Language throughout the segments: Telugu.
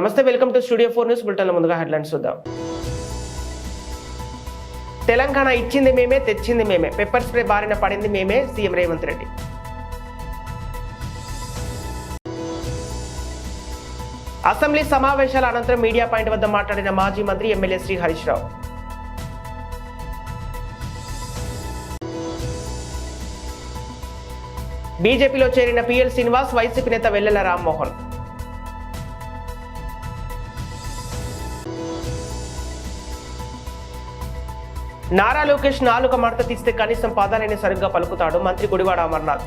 నమస్తే, వెల్కమ్ టు స్టూడియో 4 న్యూస్ బులెటిన్ల ముందుగా హెడ్లైన్స్ చూద్దాం. తెలంగాణ ఇచ్చింది మేమే, తెచ్చింది మేమే, పెప్పర్ స్ప్రే బారిన పడింది మేమే, సీఎం రేవంత్ రెడ్డి. అసెంబ్లీ సమావేశాల అనంతరం మీడియా పాయింట్ వద్ద మాట్లాడిన మాజీ మంత్రి ఎమ్మెల్యే శ్రీ హరీష్ రావు. బీజేపీలో చేరిన పిఎల్ శ్రీనివాస్, వైసీపీ నేత వెల్లెల రామ్మోహన్. నారా లోకేష్ నాలుక మడత తీస్తే కనీసం పదాలని సరిగ్గా పలుకుతాడు, మంత్రి గుడివాడ అమర్నాథ్.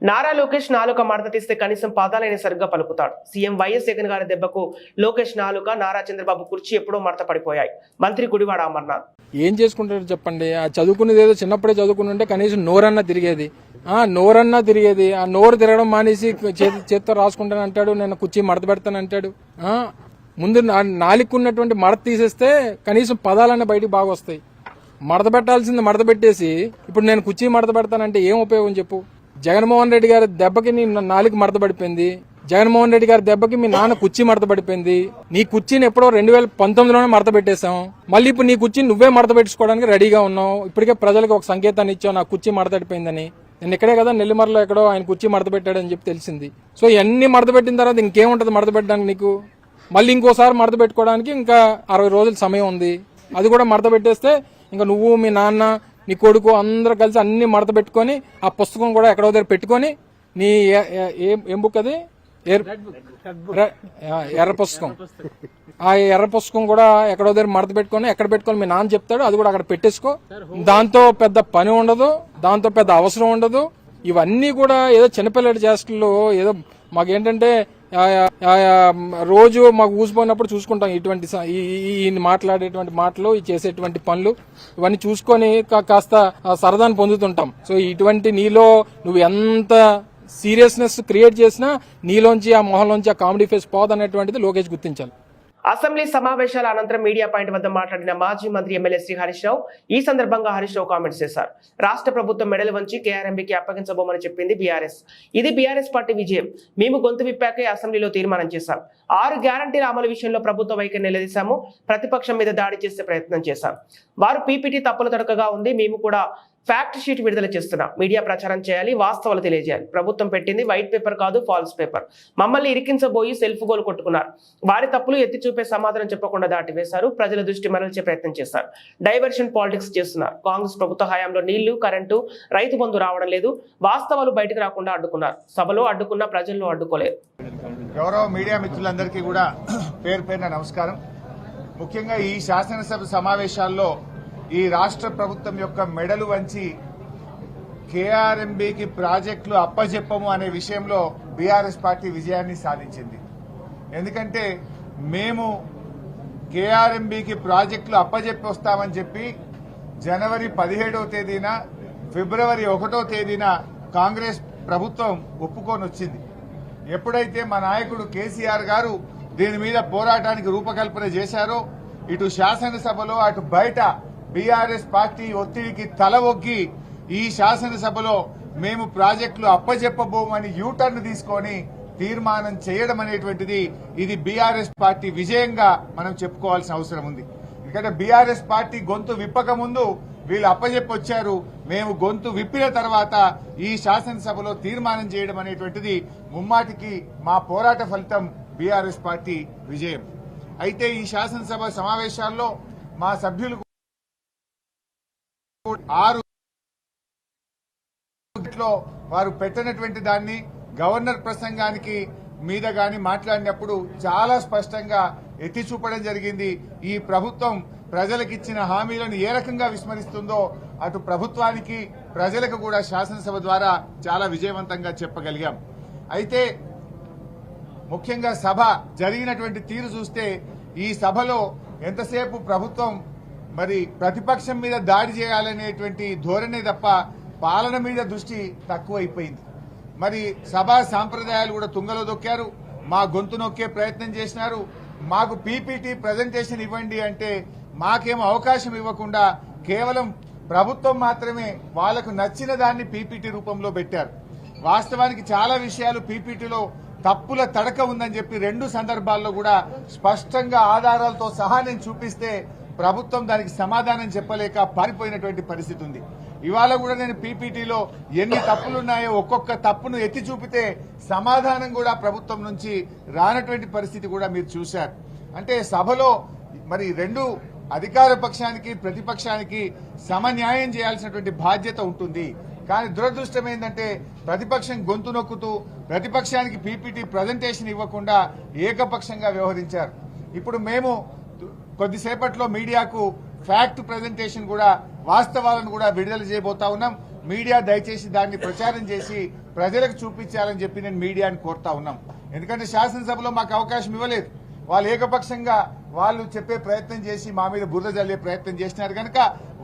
నారా లోకేష్ నాలుక మడత తీస్తే కనీసం పదాలని సరిగ్గా పలుకుతాడు. సీఎం వైఎస్ జగన్ గారి దెబ్బకు లోకేష్ నాలుక, నారా చంద్రబాబు కుర్చీ ఎప్పుడో మడత పడిపోయాయి, మంత్రి గుడివాడ అమర్నాథ్. ఏం చేసుకుంటారు చెప్పండి? ఆ చదువుకునేది ఏదో చిన్నప్పుడే చదువుకుని ఉంటే కనీసం నోరన్నా తిరిగేది. ఆ నోరు తిరగడం మానేసి చేత్తో రాసుకుంటాను అంటాడు, నేను కుర్చీ మడత పెడతాను అంటాడు. ముందు నాలుగున్నటువంటి మడత తీసేస్తే కనీసం పదాలన్న బయటికి బాగా వస్తాయి. మడత పెట్టాల్సింది మడత పెట్టేసి ఇప్పుడు నేను కుర్చీ మడత పెడతానంటే ఏం ఉపయోగం చెప్పు? జగన్మోహన్ రెడ్డి గారి దెబ్బకి నీ నాలుగు మడత పడిపోయింది, జగన్మోహన్ రెడ్డి గారి దెబ్బకి మీ నాన్న కుర్చీ మడత పడిపోయింది. నీ కుర్చీని ఎప్పుడో 2019లోనే మడత పెట్టేశాం, మళ్ళీ ఇప్పుడు నీ కుర్చీని నువ్వే మడత పెట్టుకోవడానికి రెడీగా ఉన్నావు. ఇప్పటికే ప్రజలకు ఒక సంకేతాన్ని ఇచ్చావు, నా కుర్చీ మడత పడిపోయిందని. నేను ఇక్కడే కదా నెల్లిమర్లో ఎక్కడో ఆయన కుర్చీ మడత పెట్టాడని చెప్పి తెలిసింది. సో ఇవన్నీ మడత పెట్టిన తర్వాత ఇంకేముంటది మడత పెట్టడానికి నీకు? మళ్ళీ ఇంకోసారి మడత పెట్టుకోవడానికి ఇంకా 60 రోజుల సమయం ఉంది. అది కూడా మడత పెట్టేస్తే ఇంకా నువ్వు, మీ నాన్న, నీ కొడుకు అందరూ కలిసి అన్ని మడత పెట్టుకొని ఆ పుస్తకం కూడా ఎక్కడో దగ్గర పెట్టుకొని నీ ఏం బుక్ అది ఎర్ర పుస్తకం, ఆ ఎర్ర పుస్తకం కూడా ఎక్కడో దగ్గర మడత పెట్టుకొని ఎక్కడ పెట్టుకొని మీ నాన్న చెప్తాడు అది కూడా అక్కడ పెట్టేసుకో. దాంతో పెద్ద పని ఉండదు, దాంతో పెద్ద అవసరం ఉండదు. ఇవన్నీ కూడా ఏదో చిన్నపిల్లడి చేష్టలు. ఏదో మాకేంటంటే రోజు మాకు ఊసిపోయినప్పుడు చూసుకుంటాం ఇటువంటి మాట్లాడేటువంటి మాటలు, చేసేటువంటి పనులు ఇవన్నీ చూసుకొని కాస్త సరదాన్ని పొందుతుంటాం. సో ఇటువంటి నీలో నువ్వు ఎంత సీరియస్నెస్ క్రియేట్ చేసినా నీలోంచి, ఆ మొహంలోంచి ఆ కామెడీ ఫేస్ పోదనేటువంటిది లోకేష్ గుర్తించాలి. అసెంబ్లీ సమావేశాల అనంతరం మీడియా పాయింట్ వద్ద మాట్లాడిన మాజీ మంత్రి ఎమ్మెల్యే శ్రీ హరీష్ రావు. ఈ సందర్భంగా హరీష్ రావు కామెంట్స్ చేశారు. రాష్ట్ర ప్రభుత్వం మెడలు వంచి కేఆర్ఎంబీకి అప్పగించబోమని చెప్పింది బీఆర్ఎస్. ఇది బీఆర్ఎస్ పార్టీ విజయం. మేము గొంతు విప్పాకే అసెంబ్లీలో తీర్మానం చేశాం. 6 గ్యారంటీల అమలు విషయంలో ప్రభుత్వ వైఖరి నిలదీశాము. ప్రతిపక్షం మీద దాడి చేసే ప్రయత్నం చేశాం. వారు పీపీటీ తప్పుల తడకగా ఉంది, మేము కూడా ఫ్యాక్ట్ షీట్ విడుదల చేస్తున్నాం. మీడియా ప్రచారం చేయాలి, వాస్తవాలు తెలియజేయాలి. ప్రభుత్వం పెట్టింది వైట్ పేపర్ కాదు, ఫాల్స్ పేపర్. మమ్మల్ని ఇరికించబోయి సెల్ఫ్ గోల్ కొట్టుకున్నారు. వారి తప్పులు ఎత్తి చూపే సమాధానం చెప్పకుండా దాటివేశారు. ప్రజల దృష్టి మరల్చే ప్రయత్నం చేశారు. డైవర్షన్ పాలిటిక్స్ చేస్తున్నారు. కాంగ్రెస్ ప్రభుత్వ హయాంలో నీళ్లు, కరెంటు, రైతు బంధు రావడం లేదు. వాస్తవాలు బయటకు రాకుండా అడ్డుకున్నారు. సభలో అడ్డుకున్న ప్రజల్లో అడ్డుకోలేదు. గౌరవ మీడియా మిత్రులందరికీ కూడా పేరు పేరున నమస్కారం. ముఖ్యంగా ఈ శాసనసభ సమావేశాల్లో ఈ రాష్ట్ర ప్రభుత్వం యొక్క మెడలు వంచి కేఆర్ఎంబీకి ప్రాజెక్టులు అప్పజెప్పము అనే విషయంలో బీఆర్ఎస్ పార్టీ విజయాన్ని సాధించింది. ఎందుకంటే మేము కేఆర్ఎంబీకి ప్రాజెక్టులు అప్పజెప్పి వస్తామని చెప్పి జనవరి 17వ తేదీన, ఫిబ్రవరి 1వ తేదీన కాంగ్రెస్ ప్రభుత్వం ఒప్పుకొని వచ్చింది. ఎప్పుడైతే మా నాయకుడు కేసీఆర్ గారు దీని మీద పోరాటానికి రూపకల్పన చేశారో, ఇటు శాసనసభలో అటు బయట బీఆర్ఎస్ పార్టీ ఒత్తిడికి తల ఒగ్గి ఈ శాసనసభలో మేము ప్రాజెక్టులు అప్పజెప్పబోమని యూటర్న్ తీసుకొని తీర్మానం చేయడం అనేటువంటిది ఇది బీఆర్ఎస్ పార్టీ విజయంగా మనం చెప్పుకోవాల్సిన అవసరం ఉంది. ఎందుకంటే బీఆర్ఎస్ పార్టీ గొంతు విప్పక ముందు వీళ్ళు అప్పజెప్పొచ్చారు. మేము గొంతు విప్పిన తర్వాత ఈ శాసనసభలో తీర్మానం చేయడం అనేటువంటిది ముమ్మాటికి మా పోరాట ఫలితం, బీఆర్ఎస్ పార్టీ విజయం. అయితే ఈ శాసనసభ సమావేశాల్లో మా సభ్యులు 6 వారు పెట్టినటువంటి దాన్ని గవర్నర్ ప్రసంగానికి మీద గాని మాట్లాడినప్పుడు చాలా స్పష్టంగా ఎత్తి చూపడం జరిగింది. ఈ ప్రభుత్వం ప్రజలకిచ్చిన హామీలను ఏ రకంగా విస్మరిస్తుందో అటు ప్రభుత్వానికి, ప్రజలకు కూడా శాసనసభ ద్వారా చాలా విజయవంతంగా చెప్పగలిగాం. అయితే ముఖ్యంగా సభ జరిగినటువంటి తీరు చూస్తే ఈ సభలో ఎంతసేపు ప్రభుత్వం మరి ప్రతిపక్షం మీద దాడి చేయాలనేటువంటి ధోరణి తప్ప పాలన మీద దృష్టి తక్కువైపోయింది. మరి సభా సాంప్రదాయాలు కూడా తుంగలో దొక్కారు. మా గొంతు నొక్కే ప్రయత్నం చేసినారు. మాకు పీపీటీ ప్రజెంటేషన్ ఇవ్వండి అంటే మాకేమో అవకాశం ఇవ్వకుండా కేవలం ప్రభుత్వం మాత్రమే వాళ్లకు నచ్చిన దాన్ని పీపీటీ రూపంలో పెట్టారు. వాస్తవానికి చాలా విషయాలు పీపీటీలో తప్పుల తడక ఉందని చెప్పి 2 సందర్భాల్లో కూడా స్పష్టంగా ఆధారాలతో సహా నేను చూపిస్తే ప్రభుత్వం దానికి సమాధానం చెప్పలేక పారిపోయినటువంటి పరిస్థితి ఉంది. ఇవాళ కూడా నేను పీపీటీలో ఎన్ని తప్పులున్నాయో ఒక్కొక్క తప్పును ఎత్తి చూపితే సమాధానం కూడా ప్రభుత్వం నుంచి రానటువంటి పరిస్థితి కూడా మీరు చూశారు. అంటే సభలో మరి 2 అధికార పక్షానికి ప్రతిపక్షానికి సమన్యాయం చేయాల్సినటువంటి బాధ్యత ఉంటుంది. కానీ దురదృష్టం ఏంటంటే ప్రతిపక్షం గొంతు నొక్కుతూ ప్రతిపక్షానికి పీపీటీ ప్రజెంటేషన్ ఇవ్వకుండా ఏకపక్షంగా వ్యవహరించారు. ఇప్పుడు మేము కొద్దిసేపట్లో మీడియాకు ఫ్యాక్ట్ ప్రజెంటేషన్ కూడా వాస్తవాలను కూడా విడుదల చేయబోతా ఉన్నాం. మీడియా దయచేసి దాన్ని ప్రచారం చేసి ప్రజలకు చూపించాలని చెప్పి నేను మీడియాని కోరుతా ఉన్నాం. ఎందుకంటే శాసనసభలో మాకు అవకాశం ఇవ్వలేదు. వాళ్ళు ఏకపక్షంగా వాళ్ళు చెప్పే ప్రయత్నం చేసి మా మీద బురద జల్లే ప్రయత్నం చేసినారు కనుక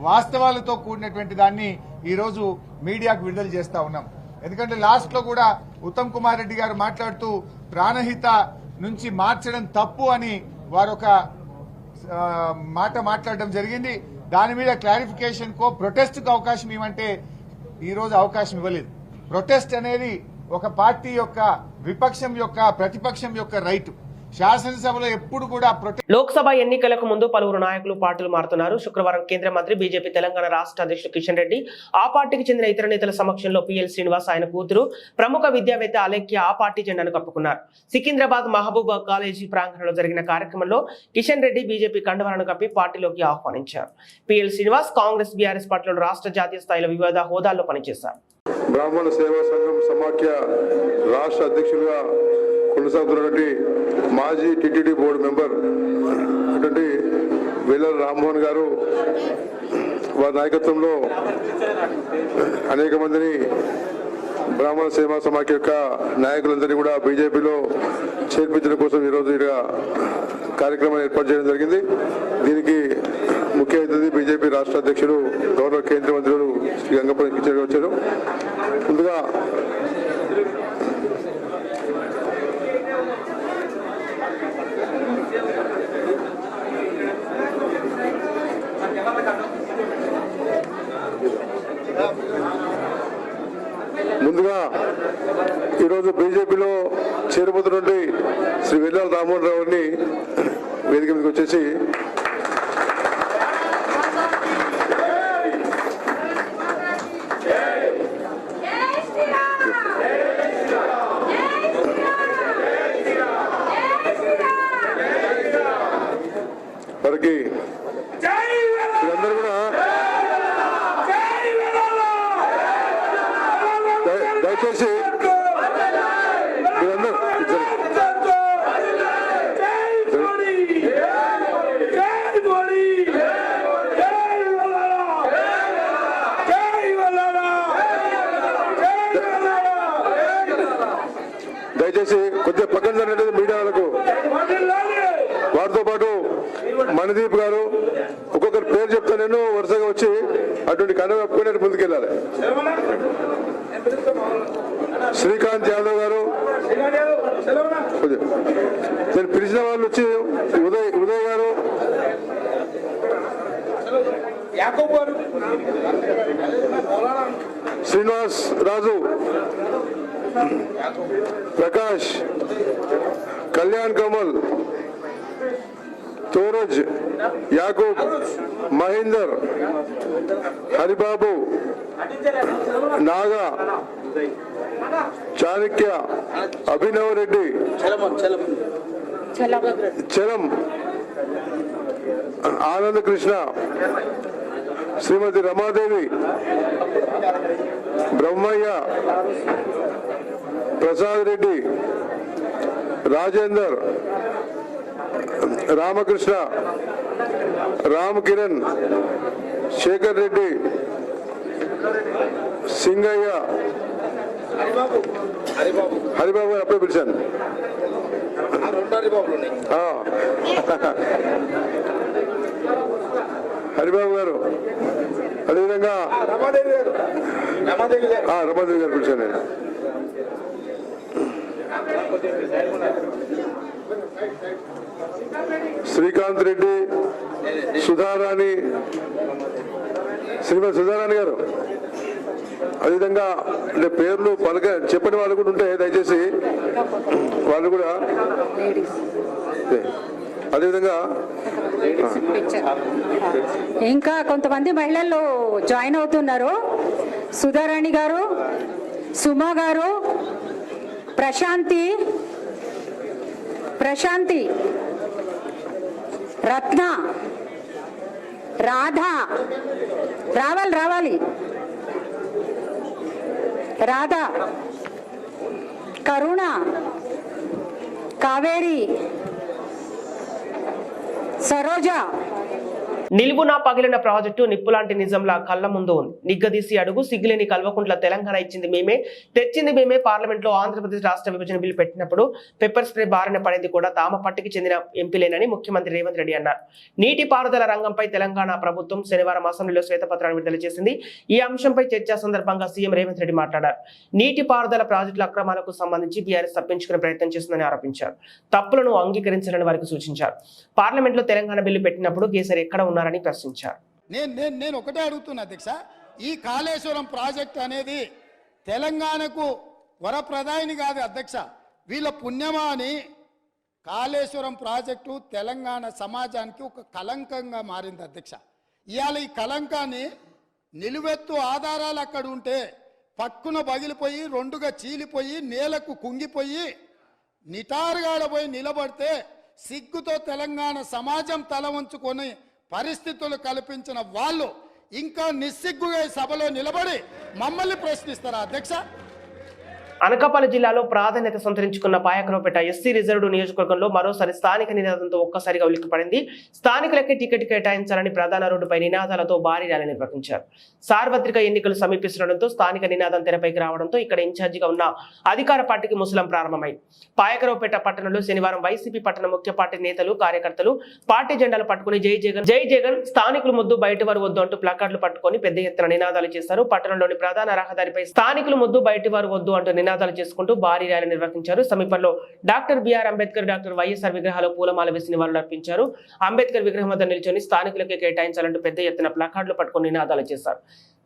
వాస్తవాలతో కూడినటువంటి దాన్ని ఈ రోజు మీడియాకు విడుదల చేస్తా ఉన్నాం. ఎందుకంటే లాస్ట్ లో కూడా ఉత్తమ్ కుమార్ రెడ్డి గారు మాట్లాడుతూ ప్రాణహిత నుంచి మార్చడం తప్పు అని వారొక మాట మాట్లాడడం జరిగింది. దాని మీద క్లారిఫికేషన్ కో ప్రొటెస్ట్ కు అవకాశం ఇవ్వమంటే ఈ రోజు అవకాశం ఇవ్వలేదు. ప్రొటెస్ట్ అనేది ఒక పార్టీ యొక్క విపక్షం యొక్క ప్రతిపక్షం యొక్క రైట్. శాసనసభలో ఎప్పుడు కూడా లోక్సభ ఎన్నికలకు ముందు పలువురు నాయకులు పార్టీలు మారుతున్నారు. శుక్రవారం కేంద్ర మంత్రి బీజేపీ తెలంగాణ రాష్ట్ర అధ్యక్షుడు కిషన్ రెడ్డి, ఆ పార్టీకి చెందిన ఇతర నేతల సమక్షంలో పిఎల్ శ్రీనివాస్, ఆయన కూతురు ప్రముఖ విద్యావేత్త అలేఖ్య ఆ పార్టీ జెండాను కప్పుకున్నారు. సికింద్రాబాద్ మహబూబా కాలేజీ ప్రాంగణంలో జరిగిన కార్యక్రమంలో కిషన్ రెడ్డి బీజేపీ కండువాలను కప్పి పార్టీలోకి ఆహ్వానించారు. పిఎల్ శ్రీనివాస్ కాంగ్రెస్ బీఆర్ఎస్ పార్టీలో రాష్ట్ర జాతీయ స్థాయిలో వివిధ హోదాల్లో పనిచేశారు. బ్రాహ్మణ సేవా సంఘం సమాఖ్య రాష్ట్ర అధ్యక్షులుగా కొనసాగుతున్నటువంటి మాజీ టీటీడీ బోర్డు మెంబర్ అటువంటి వెల్లల రామ్మోహన్ గారు వారి నాయకత్వంలో అనేక మందిని బ్రాహ్మణ సేవా సమాఖ్య యొక్క నాయకులందరినీ కూడా బీజేపీలో చేర్పించడం కోసం ఈరోజు ఇక్కడ కార్యక్రమం ఏర్పాటు చేయడం జరిగింది. దీనికి ముఖ్య అతిథి బీజేపీ రాష్ట్ర అధ్యక్షుడు గౌరవ కేంద్ర మంత్రులు శ్రీ గంగపల్లి కిషన్ రెడ్డి వచ్చారు. ముందుగా ఈరోజు బీజేపీలో చేరిపోతున్నటువంటి శ్రీ వెల్లల రామ్మోహన్ రావుని వేదిక మీదకి వచ్చేసి వారికి మీరందరూ కూడా దయచేసి మీరందరూ దయచేసి కొద్దిగా పక్కన జరిగినట్టు మీడియా వాళ్ళకు వారితో పాటు మణిదీప్ గారు ఒక్కొక్కరి పేరు చెప్తా నేను వరుసగా వచ్చి అటువంటి కన్ను కప్పుకునేట్టు ముందుకెళ్ళాలి. శ్రీకాంత్ యాదవ్ గారు, నేను పిలిచిన వాళ్ళు వచ్చి ఉదయ్ గారు, శ్రీనివాస్ రాజు, ప్రకాష్, కళ్యాణ్ కమల్, తోరజ్, యాకూబ్, మహేందర్, హరిబాబు, నాగా, చాణక్య, అభినవ్ రెడ్డి, చలం, ఆనంద్ కృష్ణ, శ్రీమతి రమాదేవి, బ్రహ్మయ్య, ప్రసాద్ రెడ్డి, రాజేందర్, రామకృష్ణ, రామ్ కిరణ్, శేఖర్ రెడ్డి, సింగయ్య, హరిబాబు గారు అప్పుడే పిలిచాను. హరిబాబు గారు, అదేవిధంగా రమాదేవి గారు పిలిచాను నేను. శ్రీకాంత్ రెడ్డి, సుధారాణి, శ్రీమతి సుధారాణి గారు, అదేవిధంగా అంటే పేర్లు చెప్పని వాళ్ళు కూడా ఉంటే దయచేసి వాళ్ళు కూడా అదేవిధంగా ఇంకా కొంతమంది మహిళలు జాయిన్ అవుతున్నారు. సుధారాణి గారు, సుమా గారు, ప్రశాంతి, రత్న, రాధా, రావాలి రాధా, కరుణ, కావేరి, సరోజ. నిలువునా పగిలిన ప్రాజెక్టు నిప్పులాంటి నిజంలా కళ్ల ముందు ఉంది. నిగ్గదీసి అడుగు సిగ్గులేని కల్వకుంట్ల తెలంగాణ ఇచ్చింది మేమే, తెచ్చింది మేమే. పార్లమెంట్ లో ఆంధ్రప్రదేశ్ రాష్ట్ర విభజన బిల్లు పెట్టినప్పుడు పెప్పర్ స్ప్రే బారిన పడేది కూడా తామ పట్టికి చెందిన ఎంపీలేనని ముఖ్యమంత్రి రేవంత్ రెడ్డి అన్నారు. నీటిపారుదల రంగంపై తెలంగాణ ప్రభుత్వం శనివారం అసెంబ్లీలో శ్వేతపత్రాన్ని విడుదల చేసింది. ఈ అంశంపై చర్చ సందర్భంగా సీఎం రేవంత్ రెడ్డి మాట్లాడారు. నీటిపారుదల ప్రాజెక్టుల అక్రమాలకు సంబంధించి బీఆర్ఎస్ తప్పించుకునే ప్రయత్నం చేస్తుందని ఆరోపించారు. తప్పులను అంగీకరించాలని వారికి సూచించారు. పార్లమెంట్ లో తెలంగాణ బిల్లు పెట్టినప్పుడు కేసీఆర్ ఎక్కడ ఉన్నారని ప్రశ్నించారు. నేను ఒకటే అడుగుతున్నా అధ్యక్ష, ఈ కాళేశ్వరం ప్రాజెక్ట్ అనేది తెలంగాణకు వరప్రదాయిని కాదు అధ్యక్ష, వీళ్ళ పుణ్యమా అని కాళేశ్వరం ప్రాజెక్టు తెలంగాణ సమాజానికి ఒక కలంకంగా మారింది అధ్యక్ష. ఇవాళ ఈ కలంకాన్ని నిలువెత్తు ఆధారాలు అక్కడ ఉంటే పక్కున పగిలిపోయి రెండుగా చీలిపోయి నేలకు కుంగిపోయి నిటారుగాడపోయి నిలబడితే సిగ్గుతో తెలంగాణ సమాజం తల వంచుకొని పరిస్థితులు కల్పించిన వాళ్ళు ఇంకా నిస్సిగ్గుగా సభలో నిలబడి మమ్మల్ని ప్రశ్నిస్తారా అధ్యక్ష? అనకాపల్లి జిల్లాలో ప్రాధాన్యత సంతరించుకున్న పాయకరావుపేట ఎస్సీ రిజర్వ్డ్ నియోజకవర్గంలో మరోసారి స్థానిక నినాదంతో ఒక్కసారిగా ఉలిక్కిపడింది. స్థానికులకే టికెట్ కేటాయించాలని ప్రధాన రోడ్డుపై నినాదాలతో భారీ ర్యాలీ నిర్వహించారు. సార్వత్రిక ఎన్నికలు సమీపిస్తుండటంతో స్థానిక నినాదం తెరపైకి రావడంతో ఇక్కడ ఇన్ఛార్జిగా ఉన్న అధికార పార్టీకి ముసలం ప్రారంభమైంది. పాయకరావుపేట పట్టణంలో శనివారం వైసీపీ పట్టణ ముఖ్య పార్టీ నేతలు, కార్యకర్తలు పార్టీ జెండాలు పట్టుకుని జై జగన్, జై జగన్, స్థానికులు ముద్దు బయటి వారు వద్దు అంటూ ప్లకార్డులు పట్టుకుని పెద్ద ఎత్తున నినాదాలు చేశారు. పట్టణంలోని ప్రధాన రహదారిపై స్థానికులు ముద్దు బయటి వారు వద్దు అంటూ నినాదాలు చేసుకుంటూ భారీ ర్యాలీ నిర్వహించారు. సమీపంలో doctor BR Ambedkar, doctor YSR విగ్రహాలు పూలమాల వేసి నివాళులు అర్పించారు. అంబేద్కర్ విగ్రహం వద్ద నిల్చొని స్థానికులకే కేటాయించాలంటూ పెద్ద ఎత్తున ప్లకార్డులు పట్టుకుని నినాదాలు చేశారు.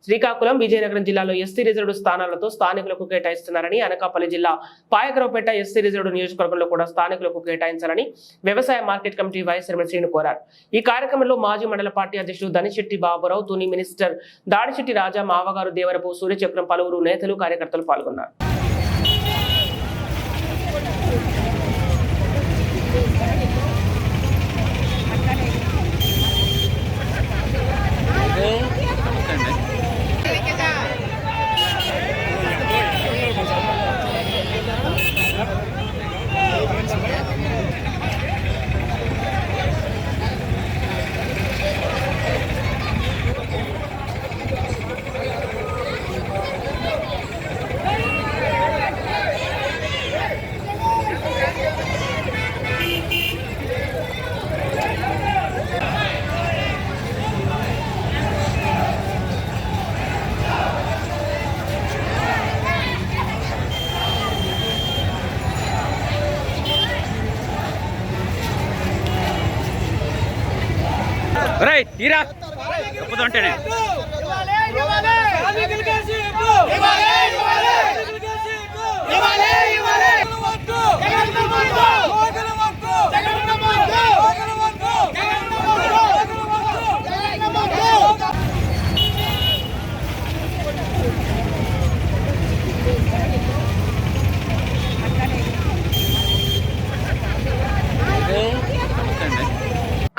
శ్రీకాకుళం, విజయనగరం జిల్లాలో ఎస్సీ రిజర్వ్డ్ స్థానాలతో స్థానికులకు కేటాయిస్తున్నారని, అనకాపల్లి జిల్లా పాయకరావుపేట ఎస్సీ రిజర్వ్డ్ నియోజకవర్గంలో కూడా స్థానికులకు కేటాయించాలని వ్యవసాయ market committee vice chairman Srinu కోరారు. ఈ కార్యక్రమంలో మాజీ మండల పార్టీ అధ్యక్షుడు ధనిశెట్టి బాబురావు, తుని మినిస్టర్ దాడిశెట్టి రాజా, మావగారు దేవరపు సూర్యచక్రం, పలువురు నేతలు, కార్యకర్తలు పాల్గొన్నారు.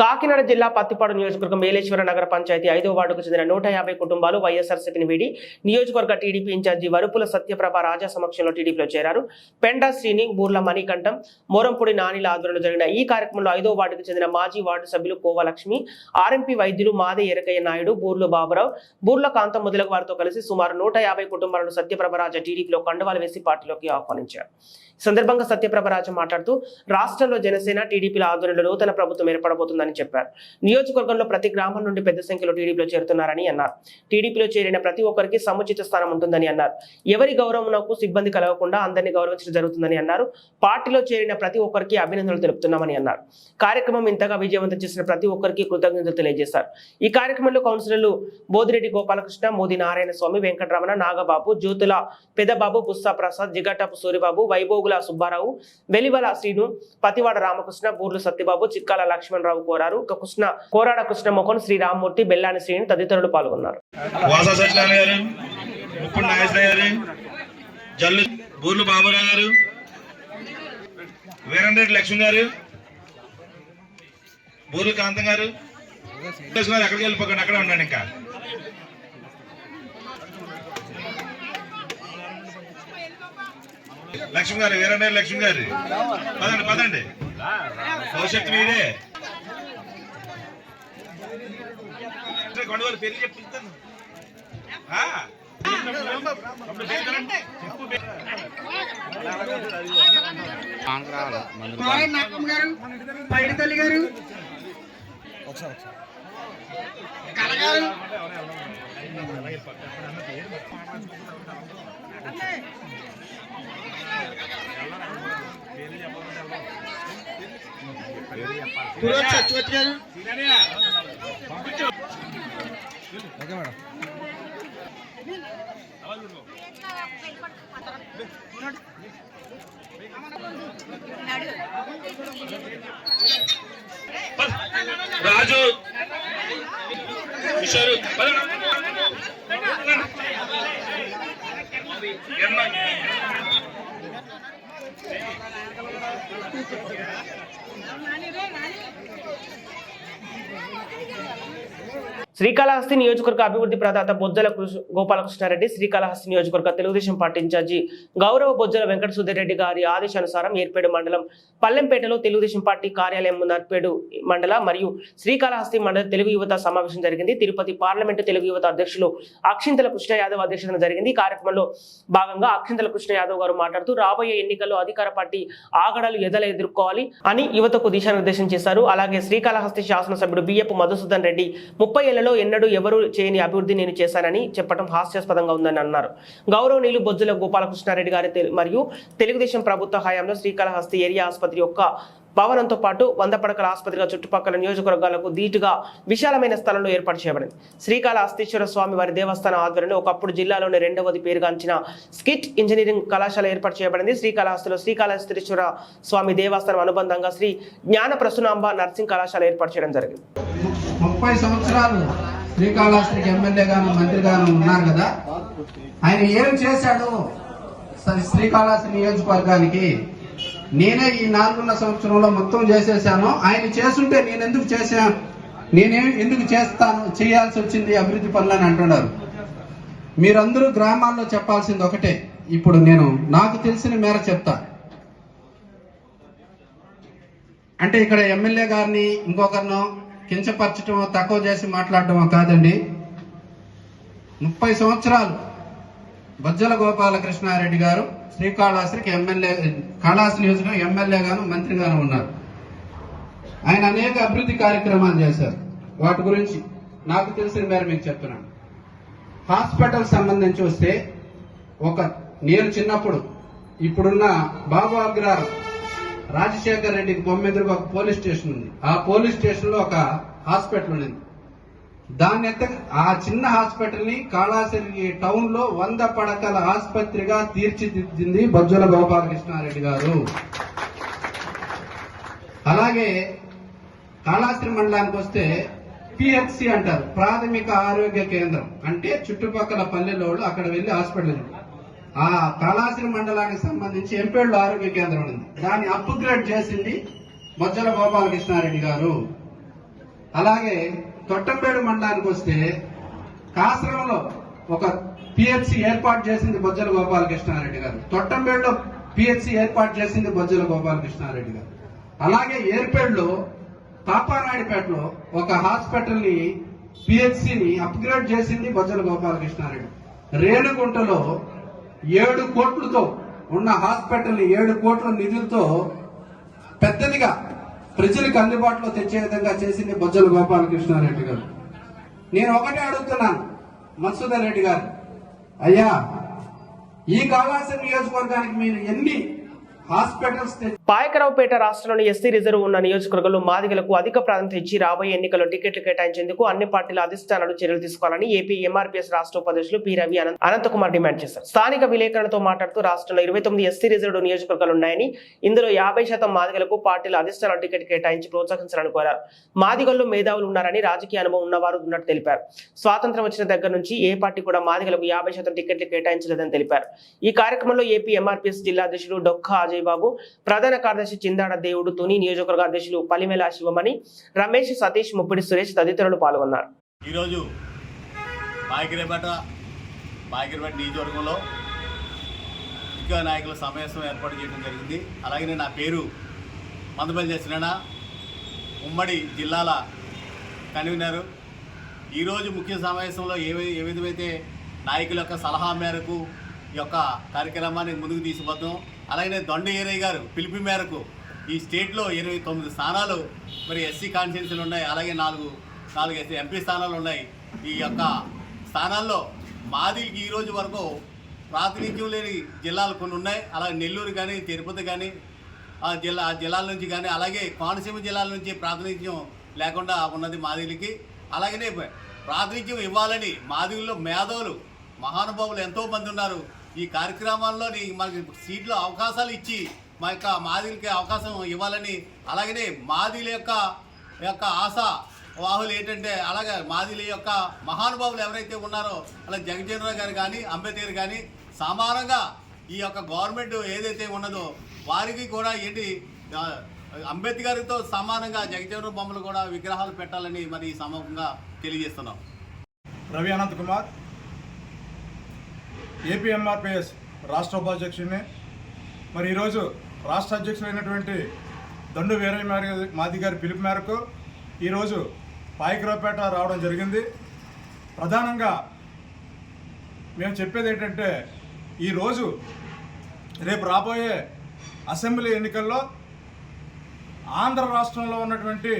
కాకినాడ జిల్లా పత్తిపాడు నియోజకవర్గం మేలేశ్వర నగర పంచాయతీ 5వ వార్డుకు చెందిన 150 కుటుంబాలు వైఎస్ఆర్సీపీని వీడి నియోజకవర్గ టీడీపీ ఇన్ఛార్జి వరుపుల సత్యప్రభ రాజా సమక్షంలో టీడీపీలో చేరారు. పెండా శ్రీని, బూర్ల మణికంఠం, మోరంపూడి నానిల ఆధ్వర్యంలో జరిగిన ఈ కార్యక్రమంలో 5వ వార్డుకు చెందిన మాజీ వార్డు సభ్యులు కోవలక్ష్మి, ఆర్ఎంపీ వైద్యులు మాదే ఎరకయ్య నాయుడు, బూర్లు బాబురావు, బూర్ల కాంతం మొదలగు వారితో కలిసి సుమారు 150 కుటుంబాలను సత్యప్రభ రాజా టీడీపీలో కండువాలు వేసి పార్టీలోకి ఆహ్వానించారు. ఈ సందర్భంగా సత్యప్రభ రాజా మాట్లాడుతూ రాష్ట్రంలో జనసేన, టీడీపీల ఆధ్వర్యంలో నూతన ప్రభుత్వం ఏర్పడబోతుందని చెప్పారు. చెప్పారు. నియోజకవర్గంలో ప్రతి గ్రామం నుండి పెద్ద సంఖ్యలో టీడీపీలో చేరుతున్నారని అన్నారు. టీడీపీలో చేరిన ప్రతి ఒక్కరికి సముచిత స్థానం ఉంటుందని అన్నారు. ఎవరి గౌరవంకు సిబ్బంది కలగకుండా అందరినీ గౌరవించడం జరుగుతుందని అన్నారు. పార్టీలో చేరిన ప్రతి ఒక్కరికి అభినందనలు తెలుపుతున్నామని అన్నారు. కార్యక్రమం ఇంతగా విజయవంతం చేసిన ప్రతి ఒక్కరికి కృతజ్ఞతలు తెలియజేశారు. ఈ కార్యక్రమంలో కౌన్సిలర్లు బోదిరెడ్డి గోపాలకృష్ణ, మోదీ నారాయణ స్వామి, వెంకటరమణ, నాగబాబు, జ్యోతుల పెదబాబు, పుస్తా ప్రసాద్, జిగటపు సూరిబాబు, వైభోగుల సుబ్బారావు, వెలివల శ్రీను, పతివాడ రామకృష్ణ, బూర్లు సత్యబాబు, చిక్కాల లక్ష్మణరావు కోరారు. కోరాడ కృష్ణమోహన్, శ్రీ రామ్మూర్తి, బెల్లాని శ్రీని తదితరులు పాల్గొన్నారు. బూర్లు బాబురావు గారు, వీరంరెడ్డి లక్ష్మణ్ గారు, బూర్లు కాంతం గారు, ఎక్కడికి వెళ్ళిపోకండి, అక్కడే ఉండండి. ఇంకా లక్ష్మణ్ గారు, వీరంరెడ్డి లక్ష్మణ్ గారు, పదండి పదండి, భవిష్యత్తు మీదే. కొండవాళ్ళు పేరు చెప్తాను. రాజు కిషోర్ శ్రీకాళహస్తి నియోజకవర్గ అభివృద్ధి ప్రదాత బొజ్జల గోపాలకృష్ణారెడ్డి, శ్రీకాళహస్తి నియోజకవర్గ తెలుగుదేశం పార్టీ ఇన్ఛార్జి గౌరవ బొజ్జల వెంకట సుధీరెడ్డి గారి ఆదేశానుసారం ఏర్పేడు మండలం పల్లెంపేటలో తెలుగుదేశం పార్టీ కార్యాలయం నర్పేడు మండల మరియు శ్రీకాళహస్తి మండల తెలుగు యువత సమావేశం జరిగింది. తిరుపతి పార్లమెంటు తెలుగు యువత అధ్యక్షులు అక్షింతల కృష్ణ యాదవ్ అధ్యక్షతన జరిగింది. కార్యక్రమంలో భాగంగా అక్షింతల కృష్ణ యాదవ్ గారు మాట్లాడుతూ రాబోయే ఎన్నికల్లో అధికార పార్టీ ఆగడాలు ఎదుర్కోవాలి అని యువతకు దిశానిర్దేశం చేశారు. అలాగే శ్రీకాళహస్తి శాసనసభ్యుడు బియ్యపు మధుసూదన్ రెడ్డి 30 ఏళ్లలో ఎన్నడూ ఎవరు చేయని అభివృద్ధి నేను చేశానని చెప్పడం హాస్యాస్పదంగా ఉందని అన్నారు. గౌరవనీయులు బొజ్జల గోపాలకృష్ణారెడ్డి గారి మరియు తెలుగుదేశం ప్రభుత్వ హయాంలో శ్రీకాళహస్తి ఏరియా ఆసుపత్రి యొక్క భవనంతో పాటు 100 పడకల ఆసుపత్రిగా చుట్టుపక్కల నియోజకవర్గాలకు ధీటుగా విశాలమైన స్థలంలో ఏర్పాటు చేయబడింది. శ్రీకాళహస్తీశ్వర స్వామి వారి దేవస్థాన ఆధ్వర్యంలో ఒకప్పుడు జిల్లాలోని 2వది పేరుగాంచిన స్కిట్ ఇంజనీరింగ్ కళాశాల ఏర్పాటు చేయబడింది. శ్రీకాళహస్తిలో శ్రీకాళహస్తీశ్వర స్వామి దేవస్థానం అనుబంధంగా శ్రీ జ్ఞాన ప్రసూనాంబ నర్సింగ్ కళాశాల ఏర్పాటు చేయడం జరిగింది. 30 సంవత్సరాలు శ్రీకాళహస్తికి ఎమ్మెల్యేగాను మంత్రిగాను ఉన్నారు కదా, ఆయన ఏం చేశాడు శ్రీకాళహస్తి నియోజకవర్గానికి? నేనే ఈ 4.5 సంవత్సరంలో మొత్తం చేసేసాను. ఆయన చేస్తుంటే నేనేం ఎందుకు చేయాల్సి వచ్చింది అభివృద్ధి పనులని అంటున్నారు. మీరందరూ గ్రామాల్లో చెప్పాల్సింది ఒకటే. ఇప్పుడు నేను నాకు తెలిసిన మేర చెప్తా. అంటే ఇక్కడ ఎమ్మెల్యే గారిని ఇంకొకరినో కించపరచటమో తక్కువ చేసి మాట్లాడటమో కాదండి. 30 సంవత్సరాలు బొజ్జల గోపాలకృష్ణారెడ్డి గారు శ్రీకాళహస్తికి ఎమ్మెల్యే, కాళహస్తి నియోజకవర్గం ఎమ్మెల్యేగాను మంత్రిగాను ఉన్నారు. ఆయన అనేక అభివృద్ధి కార్యక్రమాలు చేశారు. వాటి గురించి నాకు తెలిసిన మేర మీకు చెప్తున్నాను. హాస్పిటల్ సంబంధించి వస్తే నేను చిన్నప్పుడు ఇప్పుడున్న బాబు అగ్రహారం రాజశేఖర్ రెడ్డికి బొమ్మెదురుగా ఒక పోలీస్ స్టేషన్ ఉంది. ఆ పోలీస్ స్టేషన్ లో ఒక హాస్పిటల్ ఉంది. ఆ చిన్న హాస్పిటల్ ని కాళహస్తి టౌన్ లో 100 పడకల ఆసుపత్రిగా తీర్చిదిద్దింది బొజ్జల గోపాలకృష్ణారెడ్డి గారు. అలాగే కాళహస్తి మండలానికి వస్తే పిహెచ్సి అంటారు, ప్రాథమిక ఆరోగ్య కేంద్రం. అంటే చుట్టుపక్కల పల్లెల్లో అక్కడ వెళ్లి హాస్పిటల్. ఆ కాళహస్తి మండలానికి సంబంధించి ఎంపేళ్ల ఆరోగ్య కేంద్రం ఉంది. దాన్ని అప్గ్రేడ్ చేసింది బొజ్జల గోపాలకృష్ణారెడ్డి గారు. అలాగే తొట్టంపేడు మండలానికి వస్తే కాసరంలో ఒక పిహెచ్సి ఏర్పాటు చేసింది బొజ్జల గోపాలకృష్ణారెడ్డి గారు. తొట్టంపేడులో పిహెచ్సి ఏర్పాటు చేసింది బొజ్జల గోపాలకృష్ణారెడ్డి గారు. అలాగే ఏర్పేడులో పాపానాయుడుపేటలో ఒక హాస్పిటల్ ని పిహెచ్సిని అప్గ్రేడ్ చేసింది బొజ్జల గోపాలకృష్ణారెడ్డి. రేణుగుంటలో 7 కోట్లతో ఉన్న హాస్పిటల్ ని 7 కోట్ల నిధులతో పెద్దదిగా ప్రజలకు అందుబాటులో తెచ్చే విధంగా చేసింది బొజ్జల గోపాలకృష్ణారెడ్డి గారు. నేను ఒకటే అడుగుతున్నాను మధుసూదన్ రెడ్డి గారు, అయ్యా ఈ కాళాశ్రీ నియోజకవర్గానికి మీరు ఎన్ని హాస్పిటల్స్ పాయకరావుపేట రాష్ట్రంలోని ఎస్సీ రిజర్వ్ ఉన్న నియోజకవర్గంలో మాదిగలకు అధిక ప్రాధాన్యత ఇచ్చి రాబోయే ఎన్నికల్లో టికెట్లు కేటాయించేందుకు అన్ని పార్టీల అధిష్టానాలు చర్యలు తీసుకోవాలని ఏపీ ఎంఆర్పీఎస్ రాష్ట్ర ఉపాధ్యక్షులు పి రవి అనంతకుమార్ డిమాండ్ చేశారు. స్థానిక విలేకరులతో మాట్లాడుతూ రాష్ట్రంలో 29 ఎస్సీ రిజర్వ్ నియోజకవర్గాలు ఉన్నాయని, ఇందులో 50% మాదిగలకు పార్టీల అధిష్టానాలు టికెట్ కేటాయించి ప్రోత్సహించాలని కోరారు. మాదిగల్లో మేధావులు ఉన్నారని, రాజకీయ అనుభవం ఉన్నవారు ఉన్నట్టు తెలిపారు. స్వాతంత్రం వచ్చిన దగ్గర నుంచి ఏ పార్టీ కూడా మాదిగలకు 50% టికెట్లు కేటాయించలేదని తెలిపారు. ఈ కార్యక్రమంలో ఏపీ ఎంఆర్పీఎస్ జిల్లా అధ్యక్షులు డొక్కా అజయ్ బాబు, ప్రధాన కార్యదర్శి చిందాడ దేవుడు, తుని నియోజకవర్గ అధ్యక్షులు పలిమేల శివమణి, రమేష్, సతీష్, ముప్పిడి సురేష్ తదితరులు పాల్గొన్నారు. ఈరోజు పాయకరావుపేట నియోజకవర్గంలో ముఖ్య నాయకుల సమావేశం ఏర్పాటు చేయడం జరిగింది. అలాగే నా పేరు మందపల్లి చేసిన ఉమ్మడి జిల్లాల కన్వీనరు. ఈరోజు ముఖ్య సమావేశంలో ఏ విధమైతే నాయకుల యొక్క సలహా మేరకు ఈ యొక్క కార్యక్రమాన్ని ముందుకు తీసుకుపోతాం. అలాగే దొండ ఏరయ్య గారు పిలుపు మేరకు ఈ స్టేట్లో 29 స్థానాలు మరి ఎస్సీ కాన్స్టిట్యున్సీలు ఉన్నాయి. అలాగే నాలుగు ఎంపీ స్థానాలు ఉన్నాయి. ఈ యొక్క స్థానాల్లో మాదిలికి ఈరోజు వరకు ప్రాతినిధ్యం లేని జిల్లాలు కొన్ని ఉన్నాయి. అలాగే నెల్లూరు కానీ, తిరుపతి కానీ, ఆ జిల్లాల నుంచి కానీ, అలాగే కోనసీమ జిల్లాల నుంచి ప్రాతినిధ్యం లేకుండా ఉన్నది మాదిలికి. అలాగనే ప్రాతినిధ్యం ఇవ్వాలని మాదిగుల్లో మేధావులు మహానుభావులు ఎంతోమంది ఉన్నారు. ఈ కార్యక్రమాల్లో మనకి సీట్లు అవకాశాలు ఇచ్చి మా యొక్క మాదిలకి అవకాశం ఇవ్వాలని, అలాగనే మాదిల యొక్క ఆశ వాహులు ఏంటంటే, అలాగే మాదిల యొక్క మహానుభావులు ఎవరైతే ఉన్నారో అలా జగజ్జనరావు గారు కానీ, అంబేద్కర్ కానీ సమానంగా ఈ యొక్క గవర్నమెంట్ ఏదైతే ఉన్నదో వారికి కూడా అంబేద్కర్తో సమానంగా జగజ్జనరావు బొమ్మలు కూడా విగ్రహాలు పెట్టాలని మరి ఈ సమూహంగా తెలియజేస్తున్నాం. రవి అనంత్ కుమార్, ఏపీ ఎంఆర్పీఎస్ రాష్ట్ర ఉపాధ్యక్షుడిని. మరి ఈరోజు రాష్ట్ర అధ్యక్షులైనటువంటి దండు వీరయ్య మాది గారి పిలుపు మేరకు ఈరోజు పాయకరావుపేట రావడం జరిగింది. ప్రధానంగా మేము చెప్పేది ఏంటంటే, ఈరోజు రేపు రాబోయే అసెంబ్లీ ఎన్నికల్లో ఆంధ్ర రాష్ట్రంలో ఉన్నటువంటి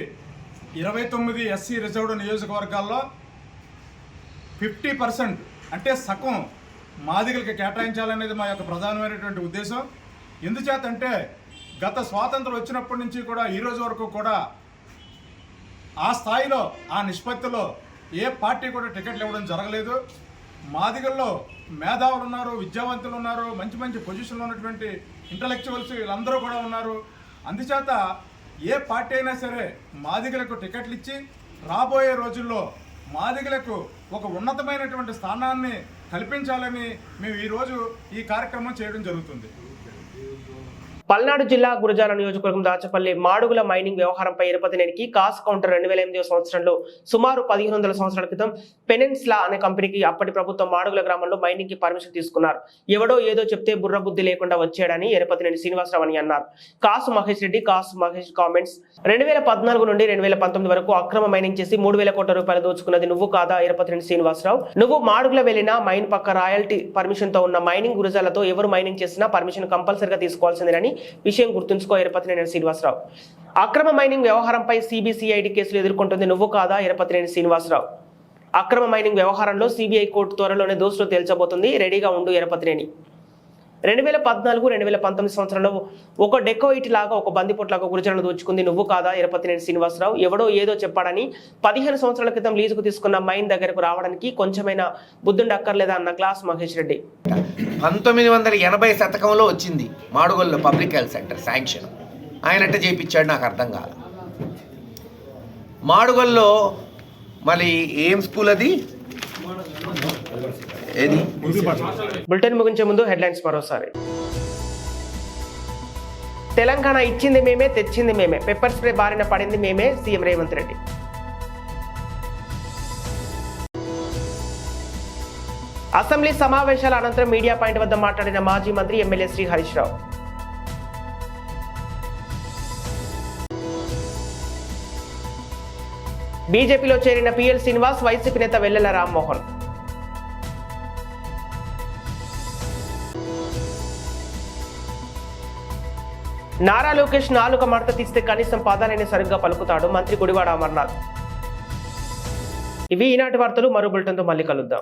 29 ఎస్సీ రిజర్వ్డ్ నియోజకవర్గాల్లో 50% అంటే సగం మాదిగలకి కేటాయించాలనేది మా యొక్క ప్రధానమైనటువంటి ఉద్దేశం. ఎందుచేతంటే గత స్వాతంత్రం వచ్చినప్పటి నుంచి కూడా ఈ రోజు వరకు కూడా ఆ స్థాయిలో, ఆ నిష్పత్తిలో ఏ పార్టీ కూడా టికెట్లు ఇవ్వడం జరగలేదు. మాదిగల్లో మేధావులు ఉన్నారు, విద్యావంతులు ఉన్నారు, మంచి మంచి పొజిషన్లో ఉన్నటువంటి ఇంటలెక్చువల్స్ వీళ్ళందరూ కూడా ఉన్నారు. అందుచేత ఏ పార్టీ అయినా సరే మాదిగలకు టికెట్లు ఇచ్చి రాబోయే రోజుల్లో మాదిగలకు ఒక ఉన్నతమైనటువంటి స్థానాన్ని కల్పించాలని మేము ఈరోజు ఈ కార్యక్రమం చేయడం జరుగుతుంది. పల్నాడు జిల్లా గురజాల నియోజకవర్గం దాచపల్లి మాడుగుల మైనింగ్ వ్యవహారంపై ఎరపతినేనికి కాస్ కౌంటర్ 2008 సంవత్సరంలో సుమారు 1500 సంవత్సరాల క్రితం పెనిన్సులా అనే కంపెనీకి అప్పటి ప్రభుత్వం మాడుగుల గ్రామంలో మైనింగ్ కి పర్మిషన్ తీసుకున్నారు. ఎవడో ఏదో చెప్తే బుర్ర బుద్ధి లేకుండా వచ్చాడని ఎరపతినేని శ్రీనివాసరావు అని అన్నారు. కాసు మహేష్ రెడ్డి, కాసు మహేష్ కామెంట్స్ 2014 నుండి 2019 వరకు అక్రమ మైనింగ్ చేసి 3000 కోట్ల రూపాయలు దోచుకున్నది నువ్వు కాదా ఎరపతినేని శ్రీనివాసరావు? నువ్వు మాడుగుల వెళ్లినా మైన్ పక్క రాయల్టీ పర్మిషన్ తో ఉన్న మైనింగ్ గురజాలతో ఎవరు మైనింగ్ చేసినా పర్మిషన్ కంపల్సరీగా తీసుకోవాల్సిందేనని విషయం గుర్తుంచుకో ఎరపతినేని శ్రీనివాసరావు. అక్రమ మైనింగ్ వ్యవహారంపై సిబిసిఐడి కేసులు ఎదుర్కొంటుంది నువ్వు కాదా ఎరపతినేని శ్రీనివాసరావు? అక్రమ మైనింగ్ వ్యవహారంలో సిబిఐ కోర్టు త్వరలోనే దోషులు తేల్చబోతుంది, రెడీగా ఉండు ఎరపతినేని. 2014-2019 సంవత్సరంలో ఒక డెకోయిట్ లాగా, ఒక బందిపోట్లాగా గురజాలను దోచుకుంది నువ్వు కాదా ఎరపతినేని శ్రీనివాసరావు? ఎవడో ఏదో చెప్పాడని 15 సంవత్సరాల క్రితం లీజుకు తీసుకున్న మైన్ దగ్గరకు రావడానికి కొంచెమైనా బుద్ధుండి అక్కర్లేదా అన్న క్లాస్ మహేష్ రెడ్డి. 1980 శతకంలో వచ్చింది మాడుగొల్లో పబ్లిక్ హెల్త్ సెంటర్ శాంక్షన్. ఆయనంటే చేయించాడు, నాకు అర్థం కాదు. మాడుగొల్లో మళ్ళీ ఏం స్కూల్ అది? ఏది? బులెటిన్ ముగించే ముందు హెడ్లైన్స్ మరోసారి. తెలంగాణ ఇచ్చింది మేమే, తెచ్చింది మేమే, పెప్పర్ స్ప్రే బారిన పడింది మేమే, సీఎం రేవంత్ రెడ్డి. అసెంబ్లీ సమావేశాల అనంతరం మీడియా పాయింట్ వద్ద మాట్లాడిన మాజీ మంత్రి ఎమ్మెల్యే శ్రీ హరీష్ రావు. బీజేపీలో చేరిన పిఎల్ శ్రీనివాస్, వైసీపీ నేత వెల్లెల రామ్మోహన్. నారా లోకేష్ నాలుక మడత తీస్తే కనీసం పాదాలైన సరిగ్గా పలుకుతాడు మంత్రి గుడివాడ అమర్నాథ్. ఇవి ఈనాటి వార్తలు. మరో బులెటిన్తో మళ్ళీ కలుద్దాం.